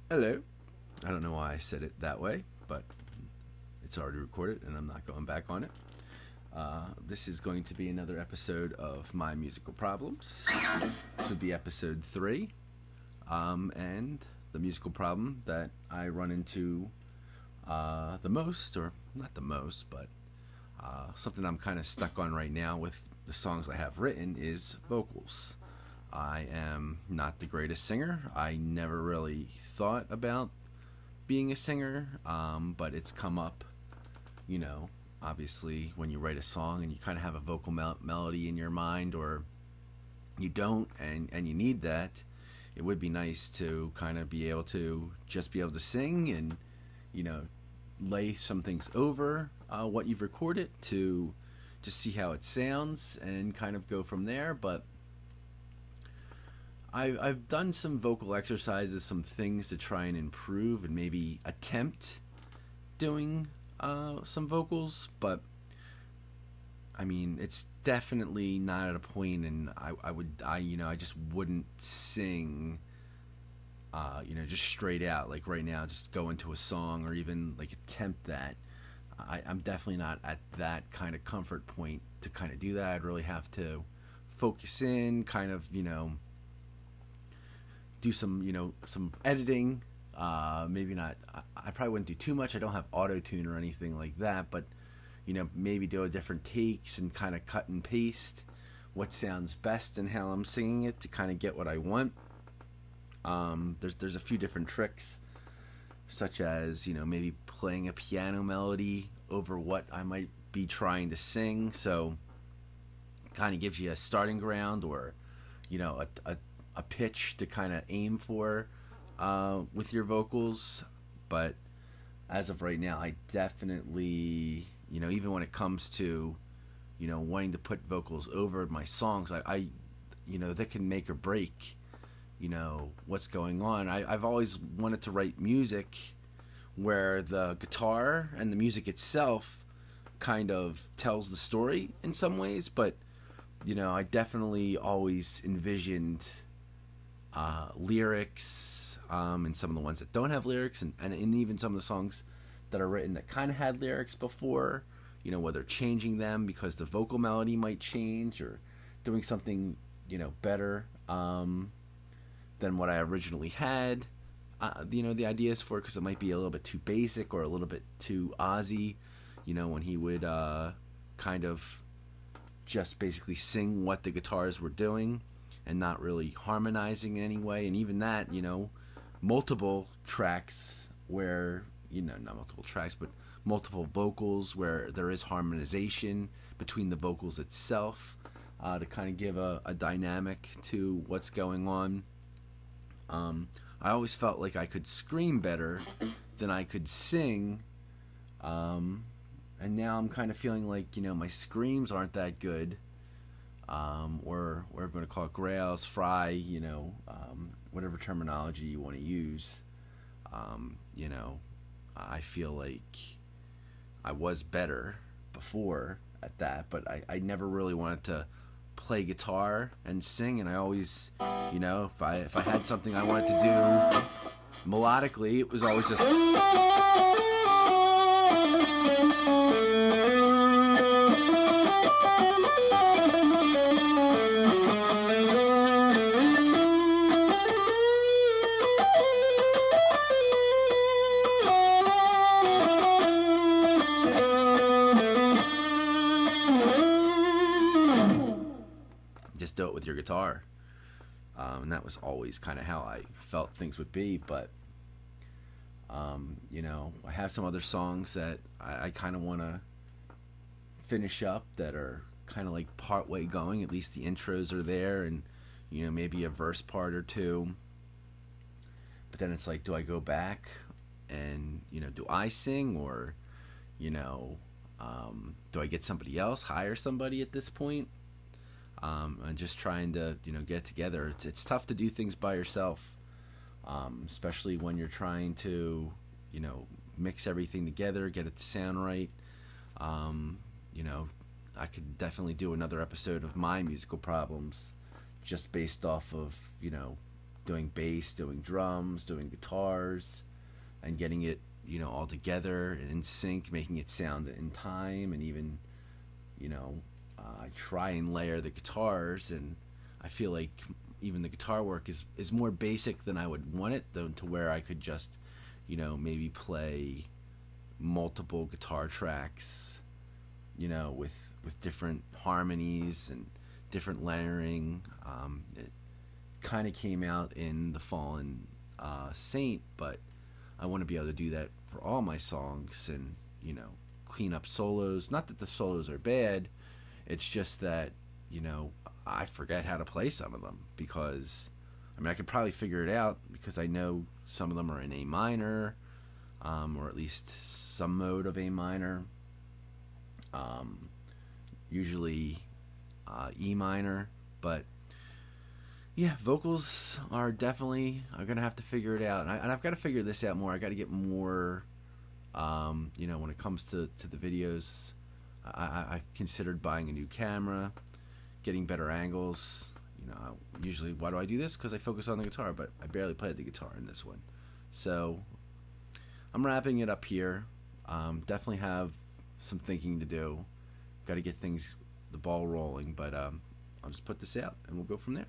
Hello. I don't know why I said it that way, but it's already recorded and I'm not going back on it. This is going to be another episode of My Musical Problems. This would be episode 3. And the musical problem that I run into the most, or not the most, but something I'm kind of stuck on right now with the songs I have written is vocals. I am not the greatest singer. I never really thought about being a singer, but it's come up, you know, obviously when you write a song and you kind of have a vocal melody in your mind, or you don't, and you need that. It would be nice to kind of be able to just be able to sing and, you know, lay some things over what you've recorded to just see how it sounds and kind of go from there. But I've done some vocal exercises, some things to try and improve and maybe attempt doing some vocals, but I mean, it's definitely not at a point, and I just wouldn't sing, just straight out, like right now, just go into a song or even like attempt that. I'm definitely not at that kind of comfort point to kind of do that. I'd really have to focus in, kind of, do some editing. Maybe not. I probably wouldn't do too much. I don't have auto tune or anything like that, but maybe do a different takes and kind of cut and paste what sounds best and how I'm singing it to kind of get what I want. There's a few different tricks, such as maybe playing a piano melody over what I might be trying to sing, so it kind of gives you a starting ground, or a pitch to kind of aim for with your vocals. But as of right now, I definitely, even when it comes to, wanting to put vocals over my songs, I that can make or break, what's going on. I've always wanted to write music where the guitar and the music itself kind of tells the story in some ways, but, I definitely always envisioned lyrics, and some of the ones that don't have lyrics, and even some of the songs that are written that kind of had lyrics before, whether changing them because the vocal melody might change, or doing something, better than what I originally had. The ideas for it, because it might be a little bit too basic or a little bit too Ozzy, when he would kind of just basically sing what the guitars were doing and not really harmonizing in any way. And even that, multiple tracks where, not multiple tracks, but multiple vocals where there is harmonization between the vocals itself, to kind of give a dynamic to what's going on. I always felt like I could scream better than I could sing, and now I'm kind of feeling like, my screams aren't that good, or we're going to call it growls, fry, whatever terminology you want to use. I feel like I was better before at that, but I never really wanted to play guitar and sing, and I always, if I had something I wanted to do melodically, it was always just do it with your guitar. And that was always kind of how I felt things would be. But, I have some other songs that I kind of want to finish up that are kind of like part way going. At least the intros are there, and, maybe a verse part or two. But then it's like, do I go back and, do I sing, or, do I get somebody else, hire somebody at this point? And just trying to, get together. It's tough to do things by yourself, especially when you're trying to, mix everything together, get it to sound right. I could definitely do another episode of My Musical Problems, just based off of, doing bass, doing drums, doing guitars, and getting it, all together and in sync, making it sound in time, and even, I try and layer the guitars, and I feel like even the guitar work is more basic than I would want it, though, to where I could just, maybe play multiple guitar tracks, with different harmonies and different layering. It kind of came out in the Fallen Saint, but I want to be able to do that for all my songs, and clean up solos. Not that the solos are bad, it's just that I forget how to play some of them, because I could probably figure it out, because I know some of them are in A minor, or at least some mode of A minor, usually E minor. But yeah, vocals are definitely, I'm gonna have to figure it out, and I've got to figure this out more. I got to get more, when it comes to the videos. I've considered buying a new camera, getting better angles. Usually, why do I do this? Because I focus on the guitar, but I barely played the guitar in this one. So I'm wrapping it up here. Definitely have some thinking to do. Got to get the ball rolling, but I'll just put this out and we'll go from there.